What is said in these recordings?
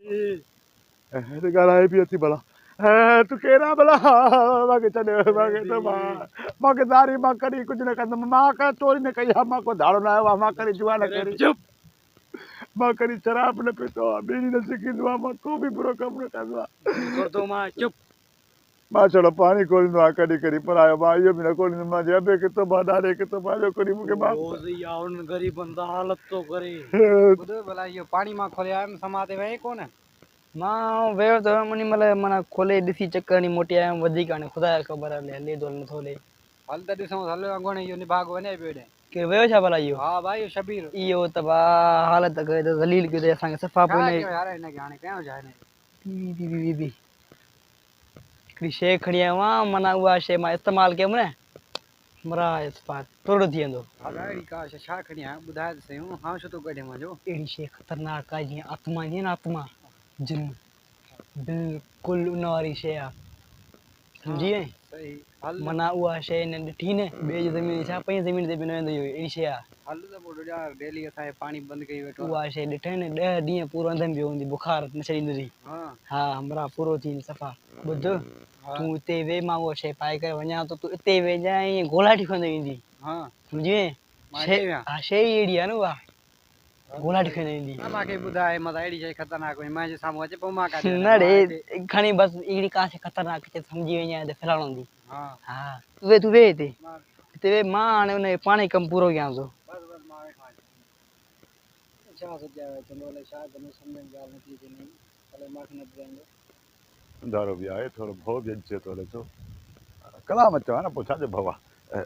ते गालाए भी अथी भला तू केरा भला मांगे चले मांगे तो मांगे दारी मां करी कुछ न कंदम मां का चोरी न कई मां को धाड़ो न आयो मां करी जुआ न करी चुप मां करी शराब न पीतो बीड़ी न सिकींदो मां को भी बुरो कम न कंदो करतो मां चुप मां छड़ो पानी खोलींदो आहे कॾहिं कॾहिं पर आयो मां इहो बि न खोलींदो मां जे अबे कितो मां ॾाढे कितो मां करी मूंखे मां रोज़ या उन गरीब बंदा हालत तो करे ॿुध भला इहो पाणी मां खोले आयुमि समा ते वहे कोन मां वियो त मुनी मतलब माना खोले ॾिसी चकर नी मोटी आयुमि वधीक हाणे ख़ुदा खे ख़बर आहे हले थो नथो हले हल त ॾिसूं हलो अॻोणे इहो निभाग वञे पियो ॾे के वियो छा भला इहो हा भाई शबीर इहो त भाउ हालत करे त ज़लील कयो अथई असांखे सफ़ा पोइ यार हिनखे हाणे कयूं छा हिन हिकिड़ी शइ खणी आयो आहियां माना उहा शइ मां इस्तेमालु कयमि न मराज पाक तोड़ थी वेंदो अहिड़ी का शइ छा खणी आहियां ॿुधाए त सही हां छो थो कढे मुंहिंजो अहिड़ी शइ ख़तरनाक आहे जीअं आत्मा ईंदी आहे न आत्मा जिन बिल्कुलु उन वारी शइ आहे सम्झी वई सही माना उहा शइ न ॾिठी न ॿिए जी ज़मीन छा पंहिंजी ज़मीन ते बि न वेंदो इहो अहिड़ी शइ आहे हल त पोइ यार डेली असांखे पाणी बंदि कई वेठो उहा शइ ॾिठे न 10 ॾींहं पूरो अंधनि पियो हूंदी बुखार न छॾींदी हा हमरा पूरो थी सफ़ा ॿुध तूं हिते वेह मां उहा शइ पाए करे वञा थो तूं हिते वेजांइ ईअं गोला ठिकंदो ईंदी सम्झी वई हा शइ अहिड़ी आहे न उहा गोला ठिकंदो ईंदी मूंखे ॿुधाए मतिलबु अहिड़ी शइ ख़तरनाक हुई मुंहिंजे साम्हूं अचे पोइ मां न रे खणी बसि अहिड़ी का शइ ख़तरनाक शइ सम्झी वई आहियां त फिलहाल हूंदी हा तूं वेह हिते हिते वेह मां हाणे हुन पाणे कमु पूरो कयां थो छा सोचिया चंदो अलाए छा कंदो सम्झ में ॻाल्हि नथी अचे भले मूंखे न ॿुधाईंदो दारू बि आहे थोरो भउ बि अचे थो हले थो कलाम चवां न पोइ छाजो भउ आहे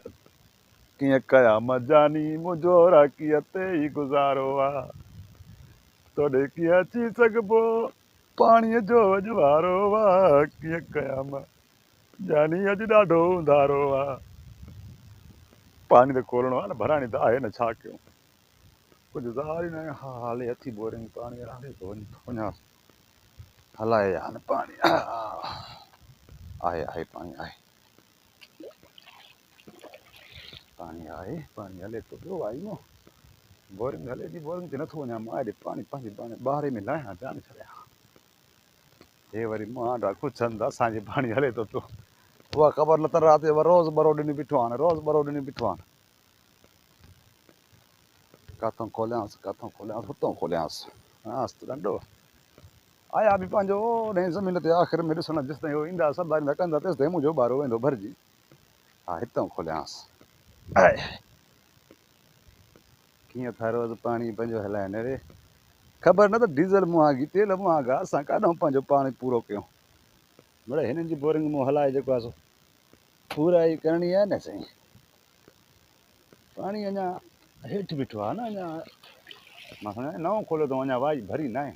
कीअं कयां जानी मुंहिंजो कीअं ते ई गुज़ारो आहे तोॾे कीअं अची सघिबो पाणीअ जो अजवारो आहे कीअं कयां जानी अॼु ॾाढो उंधारो आहे पाणी त खोलणो आहे न भराणी त आहे न छा कयूं कुझु ज़ार ई न आहे हा हले अथी बोरिंग पाणी हले थो वञा हलाए हाणे पाणी आहे पाणी आहे पाणी हले थो पियो आई न बोरिंग हले थी बोरिंग ते नथो वञा मां हेॾे पाणी पंहिंजे पाणे ॿाहिरि में लाहियां ध्यानु छॾियां हे वरी मां ॾाढो छंद असांजे पाणी हले थो पियो उहा ख़बर न त राति जो रोज़ ॿरो ॾिनी बीठो हाणे रोज़ ॿरो ॾिनी बीठो हाणे किथां खोलियांसि हुतां खोलियांसि हासि त ॾंडो आया बि पंहिंजो ओॾे ज़मीन ते आख़िर में ॾिसण जेसि ताईं ईंदा सभु ईंदा कंदा तेसि ताईं मुंहिंजो ॿारो वेंदो भरिजी हा हितां खोलियांसि कीअं था रोज़ पाणी पंहिंजो हलाइनि रे ख़बर न त डीज़ल महांगी तेल महांगा असां काॾां पंहिंजो पाणी पूरो कयूं मिड़े हिननि जी बोरिंग मूं हलाए जेको आहे सो पूरा ई करणी आहे न साईं पाणी अञा हेठि बीठो आहे न अञा मां सम्झां नओं खोलियो अथऊं अञा वाही भरी न आहे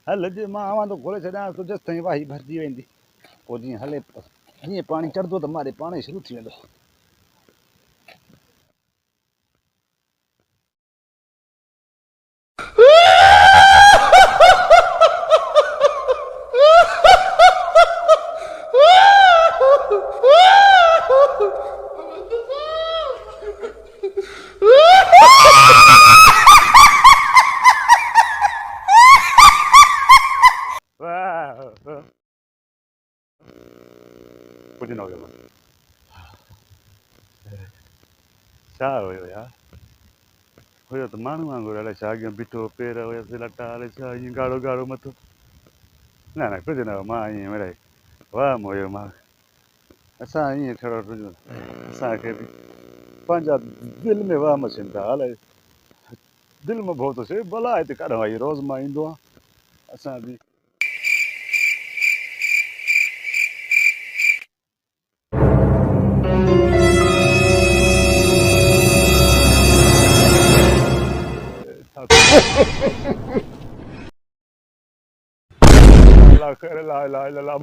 हल जे मां आवां थो खोले छॾियां थो जेसि ताईं वाही भरिजी वेंदी पोइ जीअं हले जीअं पाणी चढ़ंदो त मारे पाण ई शुरू थी वेंदो कुझु न हुयो छा हुयो यार हुयो त माण्हू वांगुरु अलाए छा अॻियां बीठो पेर हुयसि लटा अलाए छा ईअं ॻाढ़ो ॻाढ़ो मथो न कुझु न हुयो मां ईअं मिड़ई वाह हुयो मां असां ईअं थोरो असांखे बि पंहिंजा दिलि में वहम अचनि था अलाए दिलि में भउ थो थिए भला हिते काॾां आई रोज़ मां ईंदो आहियां असां बि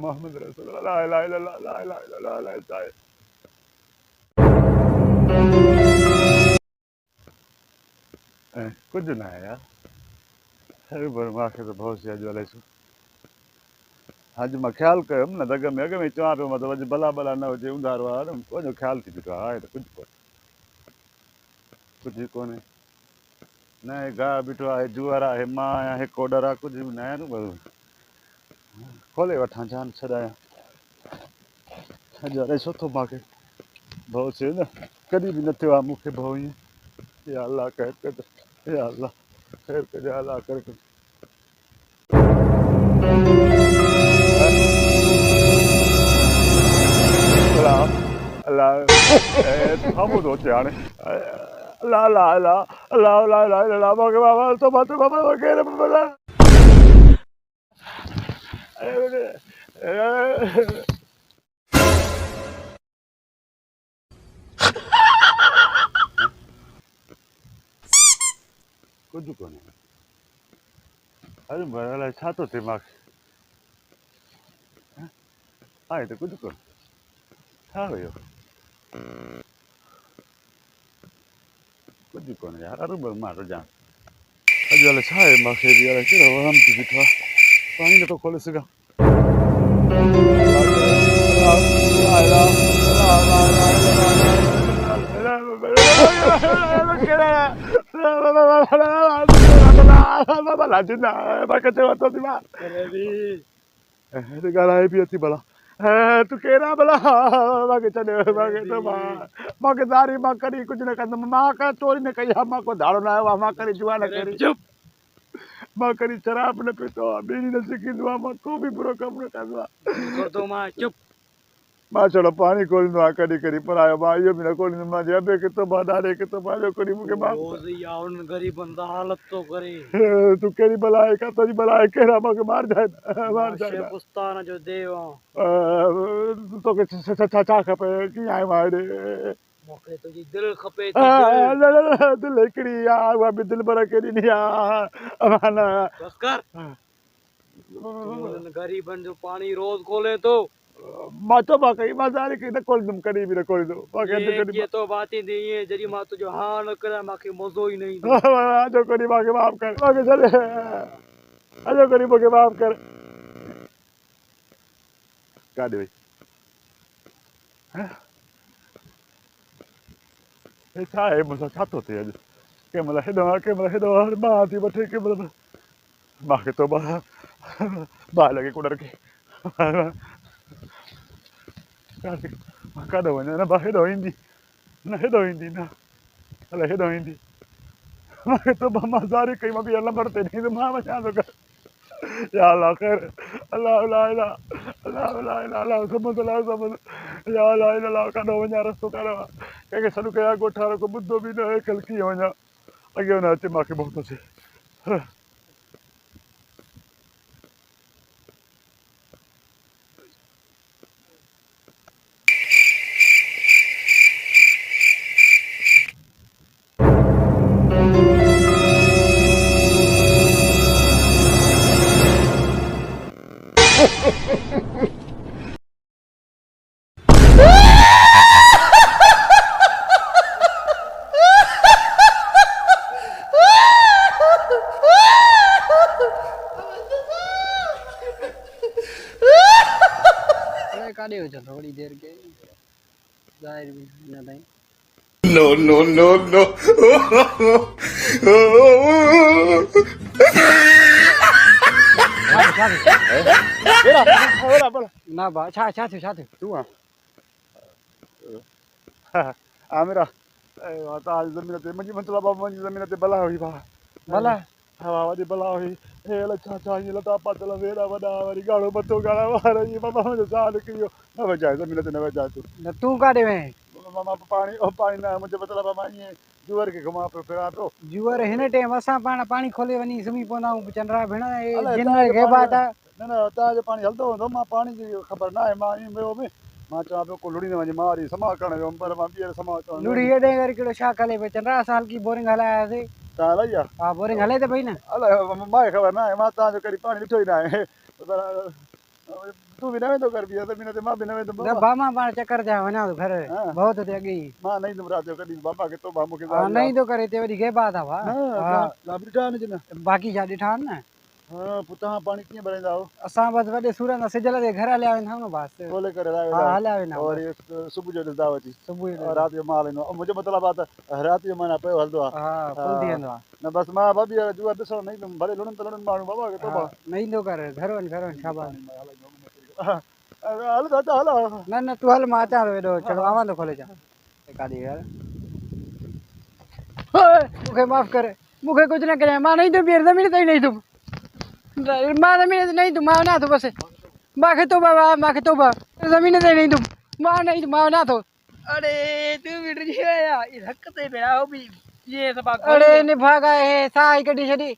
मोहम्मद रसूल कुझु न आहे यार मूंखे त भउ अॼु अलाए छो अॼु मां ख़्यालु कयुमि न त अॻ में चवां पियो मतिलबु अॼु भला भला न हुजे उंधारो आहे न पंहिंजो ख़्यालु थी बीठो आहे त कुझु कोन्हे न हे गाह बीठो आहे जुअर आहे मां आहियां हिकु ऑडर आहे कुझु बि न आहे न खोले वठां जान छॾाया अॼु सुठो मूंखे भउ थिए न कॾहिं बि न थियो आहे मूंखे भउ ईअं या अलाह ख़ैर कजे या अलाह ख़ैर कजे अलाह कर अलाह अलाह खामोश थो अचे हाणे अलाह अलाह अलाह अलाह अलाह अलाह अलाह मूंखे बाबा तो बाबा केरु कुझु कोन्हे अरे अलाए छा थो थिए मूंखे आहे त कुझु कोन्हे छा हुयो कुझु कोन्हे यार अरे मां थो ॼाण अॼु अलाए छा आहे मूंखे बि अलाए कहिड़ो वहम थी बीठो आहे पाणी नथो खोले सघां ॻाल्हाए बि अची भला तूं केरु आहे भला मूंखे छॾे मूंखे दारी मां कॾहिं कुझु न कंदुमि मां का चोरी न कई आहे मां को धाड़ो न आयो आहे मां कॾहिं जुआ न करी चुप मां कॾहिं शराब न पीतो आहे बीड़ी न सिकींदो आहे मां को बि बुरो कमु न कंदो आहे कर दो मां चुप मां छड़ो पाणी खोलींदो आहियां कॾहिं कॾहिं पर आयो मां इहो बि न खोलींदुमि मां अबे किथो मां ॾाढे किथो मां जो कॾहिं मूंखे मां रोज़ या उन गरीबन दा हालत तो करे तूं कहिड़ी भला आहे किथां जी भला आहे कहिड़ा मूंखे मार जाए मार जाए शेपुस्तान जो देव तोखे छा छा खपे कीअं आयो आहे हेॾे मूंखे तुंहिंजी दिलि खपे दिलि हिकिड़ी आहे उहा बि दिलि भर केॾी ॾींहुं आहे बस कर उन गरीबन जो पाणी रोज़ खोले तो मां चोबा कई मां ज़ारी कई न खोलींदुमि कॾहिं बि न खोलींदुमि ये तो बातें दी है जरी मां तुझो हाँ न करे मूंखे मज़ो ई न ईंदो अॼो कॾहिं मूंखे माफ़ कर मूंखे छॾे अॼो कॾहिं मूंखे माफ़ कर काॾे वई हे छा आहे मूंसां छा थो थिए अॼु कंहिं महिल हेॾो कंहिं महिल हेॾो मां थी वठे कंहिं महिल मूंखे तो बाहि लॻे कुॾर खे काॾो वञा न भाउ हेॾो ईंदी न हेॾो ईंदी न अलाए हेॾो ईंदी मूंखे तो मां ज़ारी कई मां बि नंबर ते ॾींदुमि मां वञा थो कर या अलाह ख़ैर अलाह अलाह अलाह अलाह अलाह अलाह अलाह समझ अलाह समझ या अलाह अलाह काॾो वञा रस्तो काॾो आहे कंहिंखे सॾु कयां ॻोठारो को ॿुधो बि न कल कीअं वञा अॻियां न अचे मूंखे बहुत अचे काॾे हुजो थोड़ी देर के ज़ाहिर भी न ताईं No, no, no, no. ना बा छा छा थियो तूं आहे आमिरा तव्हांजी ज़मीन ते मुंहिंजी मतिलबु मुंहिंजी ज़मीन ते भला हुई भाउ भला हा वॾी भला हुई हे अलाए छा छा हीअं लता पातल हेॾा वॾा वरी ॻाढ़ो मथो ॻाढ़ा वार ईअं बाबा मुंहिंजो साह निकिरी वियो न विझाए ज़मीन ते न विझाए तूं न तूं काॾे वएं मां पाणी पाणी न मुंहिंजो मतिलबु मां ईअं जूअर खे घुमां पियो फिरां थो जूअर हिन टाइम असां पाण पाणी खोले वञी सुम्ही पवंदा आहियूं चंडरा भेण अलाए जिन तव्हांजो खे बात पाणी न न तव्हांजो पाणी हलंदो हूंदो मां पाणी जी ख़बर न आहे मां ईअं वियो में मां चवां पियो को लुड़ी न वञे मां वरी समा करणु वियुमि पर मां ॿीहर समा चवां लुड़ी हेॾे करे कहिड़ो छा हले पियो चंडरा असां हल्की बोरिंग हलायासीं तव्हां हलाई आहे हा बोरिंग हले त पई न अलाए मूंखे ख़बर न आहे मां तव्हांजो कॾहिं पाणी ॾिठो ई न आहे पर तूं बि न वेंदो कर ॿीहर ज़मीन ते मां बि न वेंदुमि न बामा पाण चकर जा वञा थो घर हाँ। बहुत ते अॻे ई मां न ईंदुमि राति जो कॾहिं बाबा खे तो मूंखे हा न ईंदो करे हिते वरी गे बात आहे ॾिठा न जिन बाक़ी छा ॾिठा आहिनि न हाँ पुता पानी कीअं भराईंदा हो असां बस वॾे सूरत ना सिजल जे घर हलिया वेंदा आहियूं न बस खोले करे हलाए हा वेंदा आहियो। हलिया वेंदा और ये सुबुह जो ॾिसंदा अची सुबुह जो और राति जो माल ईंदो आहे मुंहिंजो मतिलबु आहे त राति जो माना पियो हलंदो आहे हा फुल थी वेंदो आहे न बसि मां भाभी जुआ ॾिसण न ईंदुमि भले लुणनि त लुणनि माण्हू बाबा खे तोबा न ईंदो कर घर वञ शाबाश हल चाचा हल न न तूं हल मां अचां थो हेॾो चलो आवां थो खोले अचां काॾी यार मूंखे माफ़ कर मूंखे कुझु न कजांइ मां नहीं थो ॿीहर ज़मीन ते ई नहीं थुमि मां ज़मीन ते नहीं थुमि मां वञा थो बसि मूंखे तोबा ज़मीन ते नहीं थुमि मां वञा थो अरे तू भी डर गया ये धक्के पे आओ भी ये सब अड़े निभागा हे साई कढी छॾी